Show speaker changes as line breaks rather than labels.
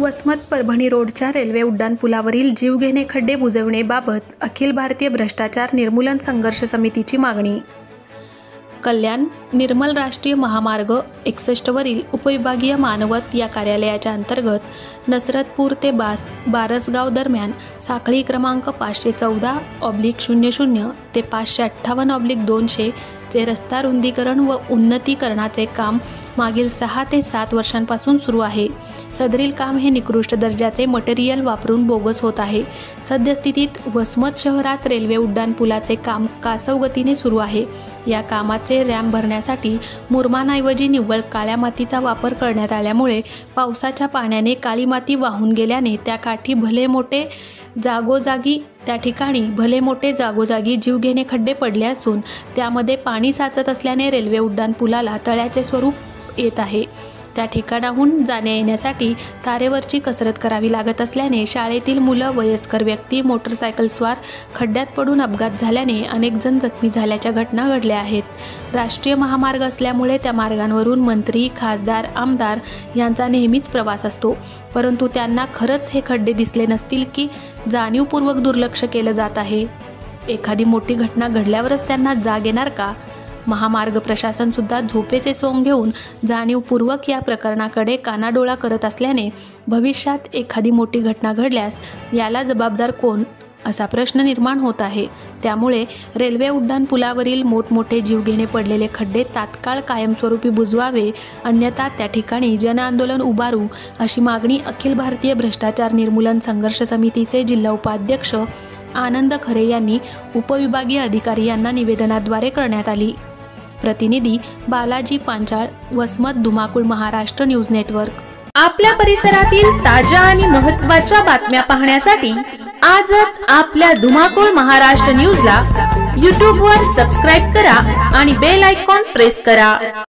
वसमत परभणी रोडच्या रेल्वे उड्डाणपुलावरील जीवघेणे खड्डे बुजवण्याबाबत अखिल भारतीय भ्रष्टाचार निर्मूलन संघर्ष समितीची मागणी. कल्याण निर्मल राष्ट्रीय महामार्ग 61 वरील उपविभागीय मानवत या कार्यालयाच्या अंतर्गत नसरतपूर ते बारसगाव दरम्यान साखळी क्रमांक 514/00 ते 558/200 चे रस्ता रुंदीकरण व उन्नतीकरणाचे काम मागील 6 ते 7 वर्षांपासून सुरू आहे. सदरील काम हे निकृष्ट दर्जाचे मटेरियल वापरून बोगस होत आहे. सद्यस्थितीत वसमत शहरात रेल्वे उड्डाणपुलाचे काम कासव गतीने सुरू आहे. या कामाचे रॅम्प भरण्यासाठी मुरमांऐवजी निव्वळ काळ्या मातीचा वापर करण्यात आल्यामुळे पावसाच्या पाण्याने काळी माती वाहून गेल्याने त्या ठिकाणी भले मोठे जागोजागी जीवघेणे खड्डे पडले असून त्यामध्ये पाणी साचत असल्याने रेल्वे उड्डाणपुलाला तळ्याचे स्वरूप येत आहे. त्या ठिकाणाहून जाण्या येण्यासाठी तारेवरची कसरत करावी लागत असल्याने शाळेतील मुलं, वयस्कर व्यक्ती, मोटरसायकलस्वार खड्ड्यात पडून अपघात झाल्याने अनेक जण जखमी झाल्याच्या घटना घडल्या आहेत. राष्ट्रीय महामार्ग असल्यामुळे त्या मार्गांवरून मंत्री, खासदार, आमदार यांचा नेहमीच प्रवास असतो. परंतु त्यांना खरंच हे खड्डे दिसले नसतील की जाणीवपूर्वक दुर्लक्ष केलं जात आहे? एखादी मोठी घटना घडल्यावरच त्यांना जाग येणार का? महामार्ग प्रशासन सुद्धा झोपेचे सोंग घेऊन जाणीवपूर्वक या प्रकरणाकडे कानाडोळा करत असल्याने भविष्यात एखादी मोठी घटना घडल्यास याला जबाबदार कोण असा प्रश्न निर्माण होत आहे. त्यामुळे रेल्वे उड्डाणपुलावरील मोठमोठे जीवघेणे पडलेले खड्डे तात्काळ कायमस्वरूपी बुजवावे, अन्यथा त्या ठिकाणी जनआंदोलन उभारू अशी मागणी अखिल भारतीय भ्रष्टाचार निर्मूलन संघर्ष समितीचे जिल्हा उपाध्यक्ष आनंद खरे यांनी उपविभागीय अधिकारी यांना निवेदनाद्वारे करण्यात आली. प्रतिनिधी बालाजी पांचाळ, वसमत, धुमाकूळ, महाराष्ट्र न्यूज नेटवर्क.
आपल्या परिसरातील ताज्या आणि महत्त्वाच्या बातम्या पाहण्यासाठी आजच आपल्या धुमाकूळ महाराष्ट्र न्यूजला YouTube वर सबस्क्राइब करा आणि बेल आयकॉन प्रेस करा.